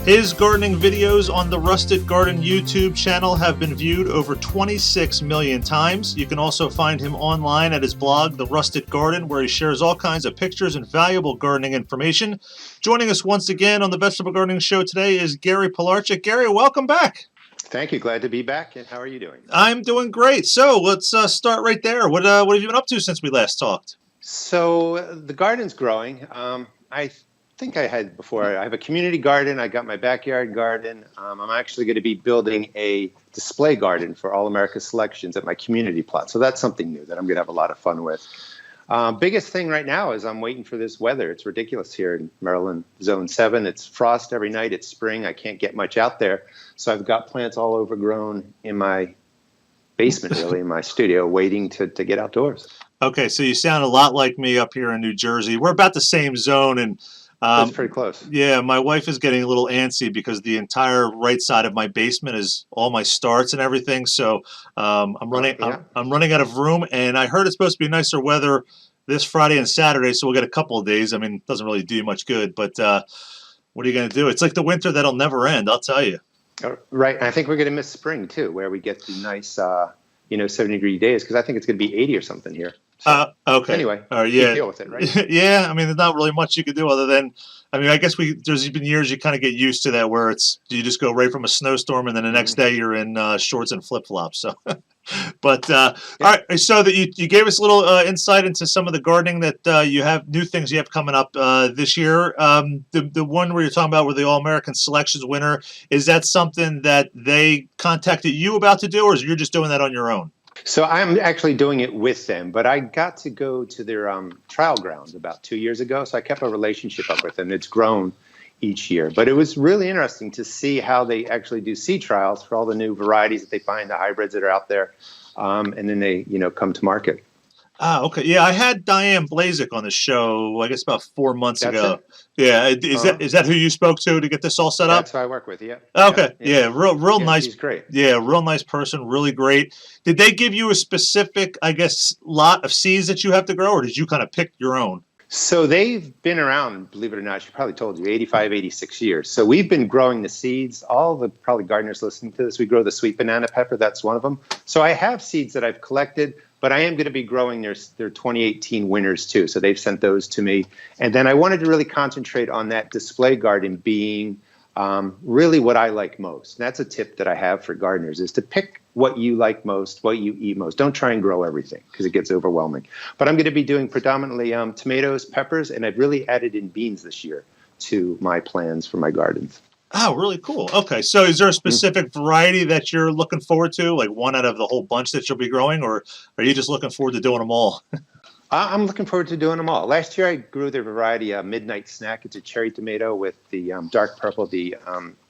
His gardening videos on the Rusted Garden YouTube channel have been viewed over 26 million times. You can also find him online at his blog, The Rusted Garden, where he shares all kinds of pictures and valuable gardening information. Joining us once again on the Vegetable Gardening Show today is Gary Pilarchik. Gary, welcome back. Thank you. Glad to be back. And how are you doing? I'm doing great. So let's start right there. What have you been up to since we last talked? So the garden's growing. I think I had before. I have a community garden. I got my backyard garden. I'm actually going to be building a display garden for All America selections at my community plot. So that's something new that I'm going to have a lot of fun with. Biggest thing right now is I'm waiting for this weather. It's ridiculous here in Maryland, Zone 7. It's frost every night. It's spring. I can't get much out there. So I've got plants all overgrown in my basement, really, in my studio, waiting to get outdoors. Okay, so you sound a lot like me up here in New Jersey. We're about the same zone, and that's pretty close. Yeah, my wife is getting a little antsy because the entire right side of my basement is all my starts and everything. So I'm running out of room, and I heard it's supposed to be nicer weather this Friday and Saturday, so we'll get a couple of days. I mean, it doesn't really do you much good, but what are you going to do? It's like the winter that'll never end, I'll tell you. Right. I think we're going to miss spring, too, where we get the nice 70-degree days, because I think it's going to be 80 or something here. So, okay. Anyway, yeah. You deal with it, right? Yeah. I mean, there's not really much you could do other than, I mean, I guess there's been years you kind of get used to that where you just go right from a snowstorm and then the next day you're in shorts and flip flops. So, but all right. So that you gave us a little insight into some of the gardening that you have, new things you have coming up this year. The one where you're talking about with the All American Selections winner, is that something that they contacted you about to do, or you're just doing that on your own? So I'm actually doing it with them, but I got to go to their trial grounds about 2 years ago. So I kept a relationship up with them. It's grown each year, but it was really interesting to see how they actually do seed trials for all the new varieties that they find, the hybrids that are out there. And then they, come to market. Okay. Yeah, I had Diane Blazik on the show, I guess about 4 months ago. Yeah. Is that who you spoke to get this all set up? That's who I work with, yeah. Okay. Yeah. Real nice. She's great. Yeah, real nice person, really great. Did they give you a specific, I guess, lot of seeds that you have to grow, or did you kind of pick your own? So they've been around, believe it or not, she probably told you, 85, 86 years. So we've been growing the seeds. All the probably gardeners listening to this, we grow the sweet banana pepper. That's one of them. So I have seeds that I've collected, but I am going to be growing their 2018 winners too. So they've sent those to me. And then I wanted to really concentrate on that display garden being really what I like most. And that's a tip that I have for gardeners, is to pick what you like most, what you eat most. Don't try and grow everything because it gets overwhelming. But I'm going to be doing predominantly tomatoes, peppers, and I've really added in beans this year to my plans for my gardens. Oh, really cool. Okay. So is there a specific variety that you're looking forward to, like one out of the whole bunch that you'll be growing, or are you just looking forward to doing them all? I'm looking forward to doing them all. Last year I grew their variety Midnight Snack. It's a cherry tomato with the dark purple, the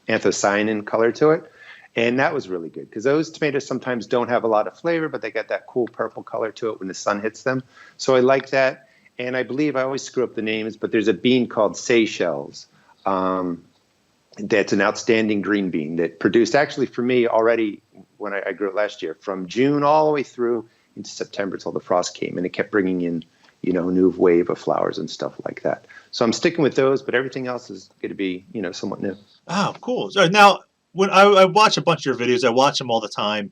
anthocyanin color to it. And that was really good because those tomatoes sometimes don't have a lot of flavor, but they got that cool purple color to it when the sun hits them. So I like that. And I believe I always screw up the names, but there's a bean called Seychelles. That's an outstanding green bean that produced actually for me already when I grew it last year, from June all the way through into September till the frost came, and it kept bringing in, a new wave of flowers and stuff like that. So I'm sticking with those, but everything else is going to be, somewhat new. Oh, cool. So now, when I watch a bunch of your videos, I watch them all the time,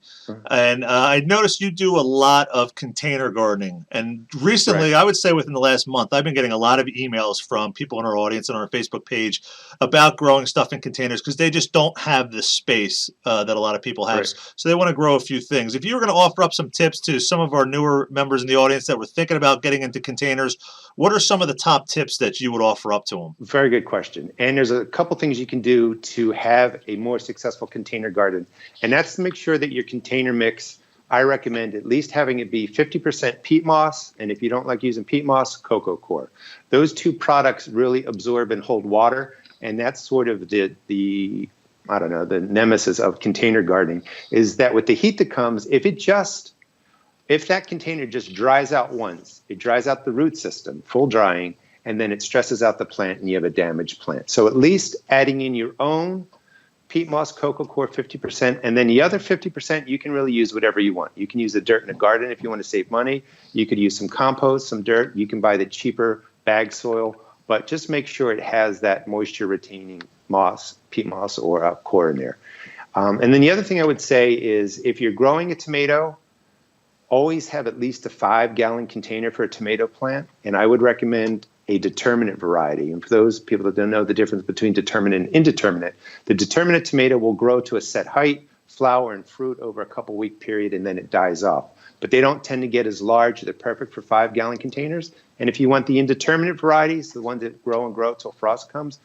and I noticed you do a lot of container gardening. And recently, I would say within the last month, I've been getting a lot of emails from people in our audience and on our Facebook page about growing stuff in containers because they just don't have the space that a lot of people have. So they want to grow a few things. If you were going to offer up some tips to some of our newer members in the audience that were thinking about getting into containers, what are some of the top tips that you would offer up to them? Very good question. And there's a couple things you can do to have a more successful container garden. And that's to make sure that your container mix, I recommend at least having it be 50% peat moss. And if you don't like using peat moss, cocoa coir. Those two products really absorb and hold water. And that's sort of the nemesis of container gardening, is that with the heat that comes, if that container just dries out once, it dries out the root system, full drying, and then it stresses out the plant and you have a damaged plant. So at least adding in your own peat moss, cocoa coir, 50%, and then the other 50%, you can really use whatever you want. You can use the dirt in a garden if you want to save money. You could use some compost, some dirt. You can buy the cheaper bag soil, but just make sure it has that moisture retaining moss, peat moss, or core in there. And then the other thing I would say is if you're growing a tomato, always have at least a 5-gallon container for a tomato plant. And I would recommend a determinate variety. And for those people that don't know the difference between determinate and indeterminate, the determinate tomato will grow to a set height, flower, and fruit over a couple-week period, and then it dies off. But they don't tend to get as large. They're perfect for 5-gallon containers. And if you want the indeterminate varieties, the ones that grow and grow till frost comes,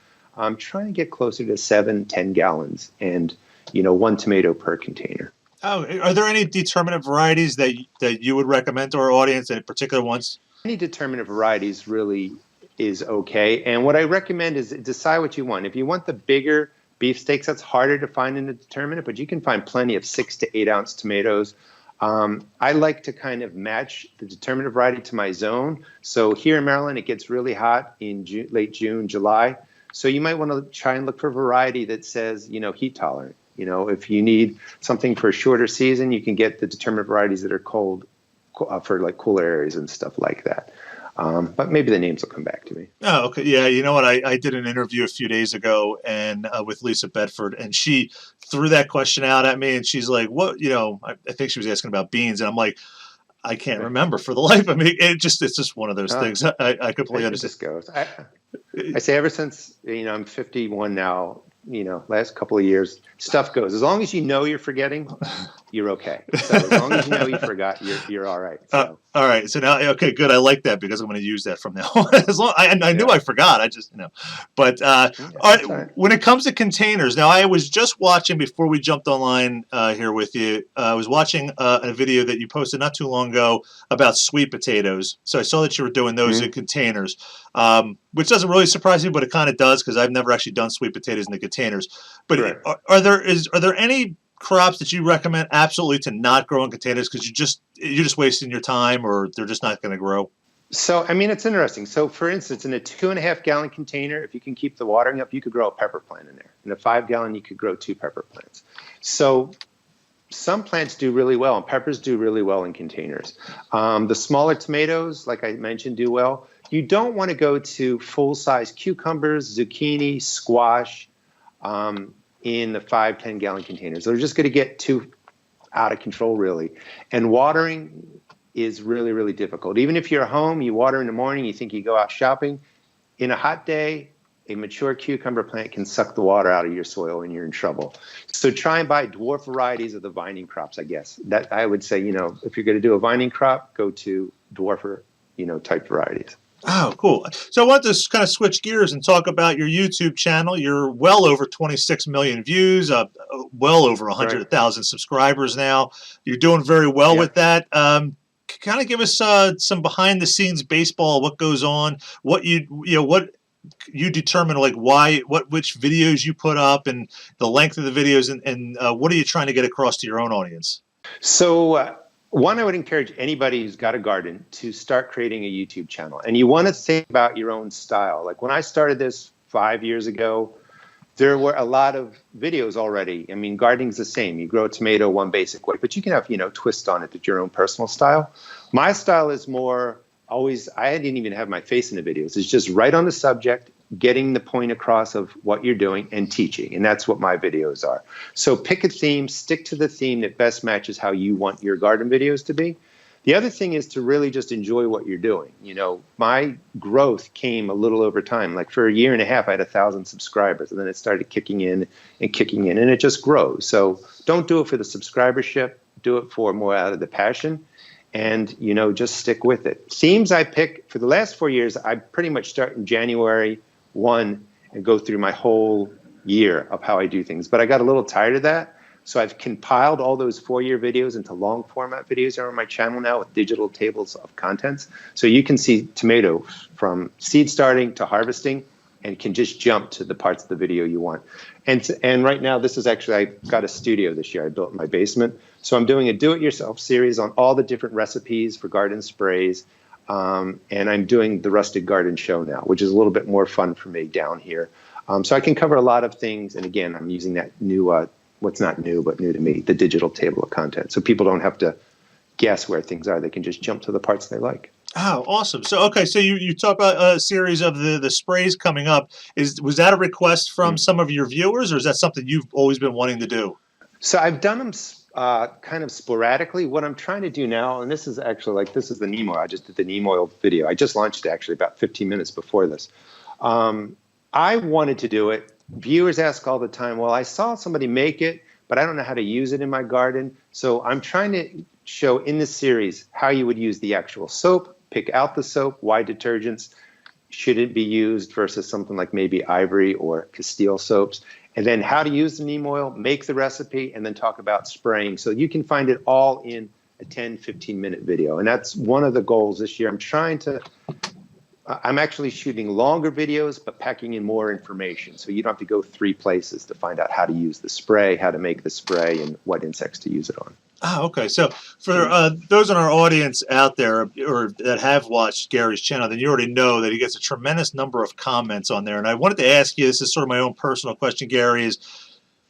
try and get closer to 7-10 gallons and 1 tomato per container. Oh, are there any determinate varieties that you would recommend to our audience, and particular ones? Any determinate varieties really is okay. And what I recommend is decide what you want. If you want the bigger beefsteaks, that's harder to find in a determinate, but you can find plenty of 6 to 8 ounce tomatoes. I like to kind of match the determinate variety to my zone. So here in Maryland, it gets really hot in late June, July. So you might want to try and look for a variety that says, heat tolerant. If you need something for a shorter season, you can get the determinate varieties that are cold for like cooler areas and stuff like that. But maybe the names will come back to me. Oh, okay. Yeah. You know what? I did an interview a few days ago and with Lisa Bedford, and she threw that question out at me, and she's like, what, I think she was asking about beans. And I'm like, I can't remember for the life of me. It's just one of those things. I completely understand. It just goes. I say ever since, I'm 51 now, last couple of years, stuff goes. As long as you know you're forgetting, you're okay. So as long as you know you forgot, you're all right. So. All right. So now, okay, good. I like that because I'm going to use that from now on. As long I knew I forgot. I just But all right. When it comes to containers, now I was just watching before we jumped online here with you. I was watching a video that you posted not too long ago about sweet potatoes. So I saw that you were doing those in containers, which doesn't really surprise me, but it kind of does because I've never actually done sweet potatoes in the containers. But are there any crops that you recommend absolutely to not grow in containers because you're just wasting your time, or they're just not going to grow? So, it's interesting. So, for instance, in a 2.5-gallon container, if you can keep the watering up, you could grow a pepper plant in there. In a 5-gallon, you could grow 2 pepper plants. So, some plants do really well, and peppers do really well in containers. The smaller tomatoes, like I mentioned, do well. You don't want to go to full-size cucumbers, zucchini, squash, in the 5-10-gallon containers. They're just going to get too out of control, really. And watering is really, really difficult. Even if you're at home, you water in the morning, you think you go out shopping. In a hot day, a mature cucumber plant can suck the water out of your soil and you're in trouble. So try and buy dwarf varieties of the vining crops, I guess. That I would say, if you're going to do a vining crop, go to dwarfer, type varieties. Oh, cool. So I want to kind of switch gears and talk about your YouTube channel. You're well over 26 million views, well over 100,000 subscribers now. You're doing very well with that. Kind of give us some behind the scenes baseball, what goes on, what what you determine, like which videos you put up and the length of the videos, and what are you trying to get across to your own audience? So, one, I would encourage anybody who's got a garden to start creating a YouTube channel. And you want to think about your own style. Like when I started this 5 years ago, there were a lot of videos already. Gardening's the same. You grow a tomato one basic way, but you can have, twist on it to your own personal style. My style is more I didn't even have my face in the videos. It's just right on the subject, getting the point across of what you're doing and teaching. And that's what my videos are. So pick a theme, stick to the theme that best matches how you want your garden videos to be. The other thing is to really just enjoy what you're doing. My growth came a little over time. Like for a year and a half, I had 1,000 subscribers, and then it started kicking in, and it just grows. So don't do it for the subscribership. Do it for more out of the passion. And, just stick with it. Themes I pick for the last 4 years, I pretty much start in January 1 and go through my whole year of how I do things. But I got a little tired of that. So I've compiled all those 4-year videos into long format videos that are on my channel now with digital tables of contents. So you can see tomato from seed starting to harvesting and can just jump to the parts of the video you want. And right now, this is actually, I got a studio this year I built in my basement. So I'm doing a do-it-yourself series on all the different recipes for garden sprays. And I'm doing the Rusted Garden Show now, which is a little bit more fun for me down here. So I can cover a lot of things. And again, I'm using that new, what's not new, but new to me, the digital table of content. So people don't have to guess where things are. They can just jump to the parts they like. Oh, awesome. So, okay, so you talk about a series of the sprays coming up. Was that a request from some of your viewers, or is that something you've always been wanting to do? So I've done them kind of sporadically. What I'm trying to do now, and this is actually this is the neem oil. I just did the neem oil video. I just launched it actually about 15 minutes before this. I wanted to do it. Viewers ask all the time, well, I saw somebody make it, but I don't know how to use it in my garden. So I'm trying to show in this series how you would use the actual soap, pick out the soap, why detergents should it be used versus something like maybe Ivory or Castile soaps, and then how to use the neem oil, make the recipe, and then talk about spraying. So you can find it all in a 10, 15-minute video. And that's one of the goals this year. I'm actually shooting longer videos, but packing in more information. So you don't have to go 3 places to find out how to use the spray, how to make the spray, and what insects to use it on. Oh, okay. So for those in our audience out there or that have watched Gary's channel, then you already know that he gets a tremendous number of comments on there. And I wanted to ask you, this is sort of my own personal question, Gary, is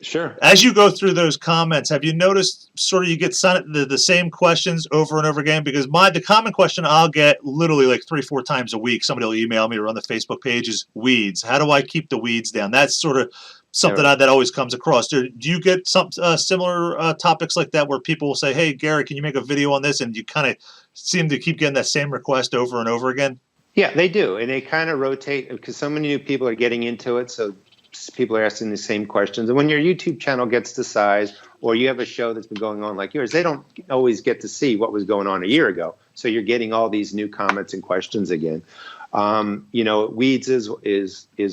Sure. as you go through those comments, have you noticed sort of you get the same questions over and over again? Because the common question I'll get literally like 3, 4 times a week, somebody will email me or on the Facebook page is weeds. How do I keep the weeds down? That's sort of something that always comes across. Do you get some similar topics like that where people will say, hey, Gary, can you make a video on this? And you kind of seem to keep getting that same request over and over again? Yeah, they do. And they kind of rotate because so many new people are getting into it. So people are asking the same questions. And when your YouTube channel gets to size or you have a show that's been going on like yours, they don't always get to see what was going on a year ago. So you're getting all these new comments and questions again. Weeds is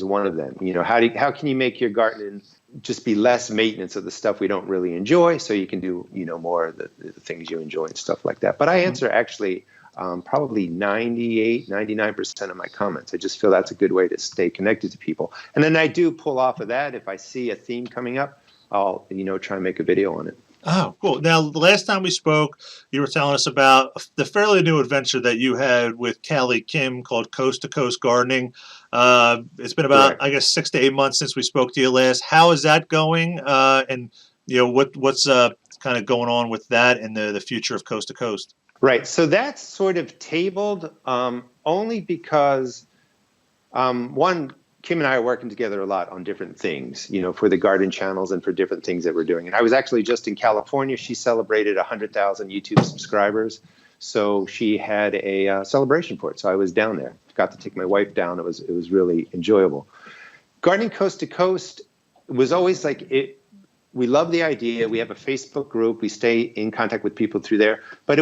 one of them. How can you make your garden just be less maintenance of the stuff we don't really enjoy so you can do, more of the things you enjoy and stuff like that. But I answer actually probably 98, 99% of my comments. I just feel that's a good way to stay connected to people. And then I do pull off of that. If I see a theme coming up, I'll, try and make a video on it. Oh, cool. Now, the last time we spoke, you were telling us about the fairly new adventure that you had with Callie Kim called Coast to Coast Gardening. It's been about, I guess, 6 to 8 months since we spoke to you last. How is that going? And, what's kind of going on with that and the future of Coast to Coast? Right. So that's sort of tabled only because, one, Kim and I are working together a lot on different things, for the garden channels and for different things that we're doing. And I was actually just in California. She celebrated 100,000 YouTube subscribers. So she had a celebration for it. So I was down there. Got to take my wife down. It was really enjoyable. Gardening Coast to Coast was always like it. We love the idea. We have a Facebook group. We stay in contact with people through there. But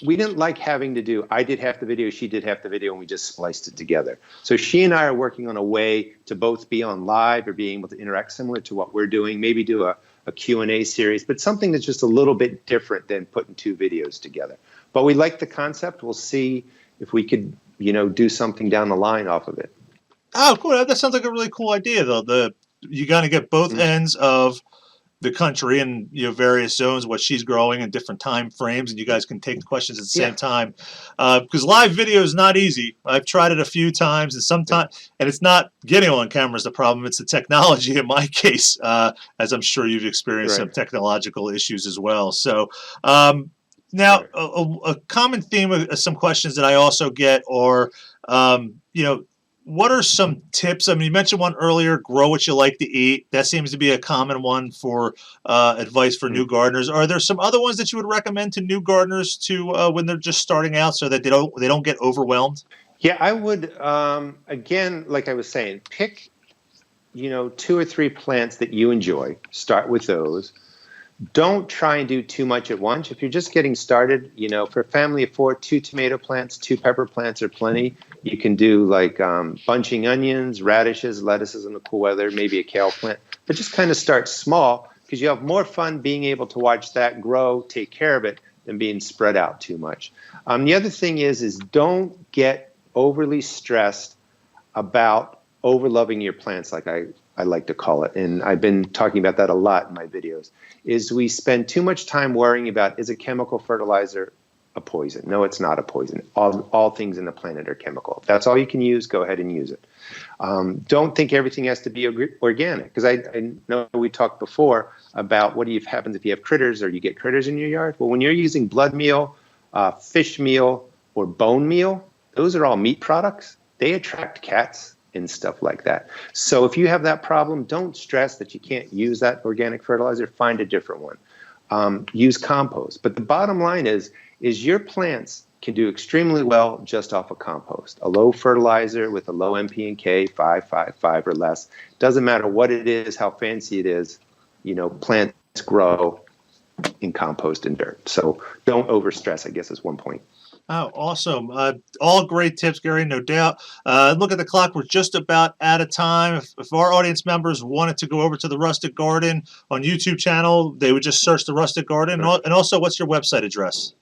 we didn't like having to do, I did half the video, she did half the video, and we just spliced it together. So she and I are working on a way to both be on live or being able to interact similar to what we're doing, maybe do a Q&A series, but something that's just a little bit different than putting 2 videos together. But we like the concept. We'll see if we could, do something down the line off of it. Oh, cool. That sounds like a really cool idea, though. You got to get both ends of the country and various zones, what she's growing in different time frames, and you guys can take the questions at the same time. Because live video is not easy. I've tried it a few times, and it's not getting on camera is the problem. It's the technology in my case, as I'm sure you've experienced some technological issues as well. So now a common theme of some questions that I also get are, what are some tips? I mean, you mentioned one earlier, grow what you like to eat. That seems to be a common one for advice for new gardeners. Are there some other ones that you would recommend to new gardeners to when they're just starting out so that they don't get overwhelmed? Yeah, I would, again, like I was saying, pick, 2 or 3 plants that you enjoy. Start with those. Don't try and do too much at once. If you're just getting started, for a family of 4, 2 tomato plants, 2 pepper plants are plenty. You can do like bunching onions, radishes, lettuces in the cool weather, maybe a kale plant. But just kind of start small because you have more fun being able to watch that grow, take care of it, than being spread out too much. The other thing is don't get overly stressed about overloving your plants, like I like to call it, and I've been talking about that a lot in my videos, is we spend too much time worrying about, is a chemical fertilizer a poison? No, it's not a poison. All things in the planet are chemical. If that's all you can use, go ahead and use it. Don't think everything has to be organic, because I know we talked before about what happens if you have critters or you get critters in your yard. Well, when you're using blood meal, fish meal, or bone meal, those are all meat products. They attract cats and stuff like that. So if you have that problem, don't stress that you can't use that organic fertilizer. Find a different one. Use compost. But the bottom line is your plants can do extremely well just off of compost. A low fertilizer with a low NP and K, 5, 5, 5 or less. Doesn't matter what it is, how fancy it is, plants grow in compost and dirt. So don't overstress, I guess is one point. Oh, awesome. All great tips, Gary, no doubt. Look at the clock. We're just about out of time. If our audience members wanted to go over to the Rustic Garden on YouTube channel, they would just search the Rustic Garden. Sure. And also, what's your website address?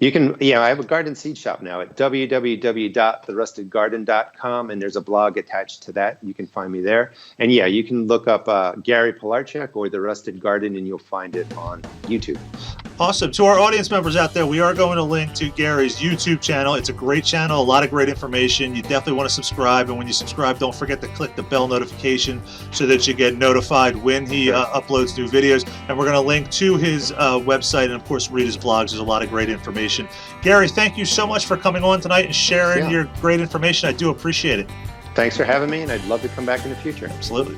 You can, I have a garden seed shop now at www.therustedgarden.com, and there's a blog attached to that. You can find me there. And you can look up Gary Pilarchik or The Rusted Garden, and you'll find it on YouTube. Awesome. To our audience members out there, we are going to link to Gary's YouTube channel. It's a great channel, a lot of great information. You definitely want to subscribe. And when you subscribe, don't forget to click the bell notification so that you get notified when he uploads new videos. And we're going to link to his website and, of course, read his blogs. There's a lot of great information. Gary, thank you so much for coming on tonight and sharing your great information. I do appreciate it. Thanks for having me, and I'd love to come back in the future. Absolutely.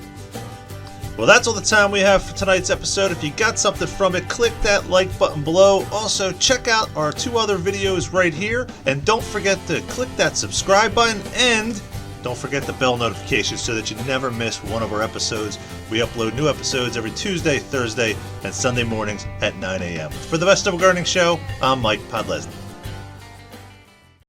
Well, that's all the time we have for tonight's episode. If you got something from it, click that like button below. Also, check out our 2 other videos right here. And don't forget to click that subscribe button. And don't forget the bell notification so that you never miss one of our episodes. We upload new episodes every Tuesday, Thursday, and Sunday mornings at 9 a.m. For the Best of a Gardening Show, I'm Mike Podlesny.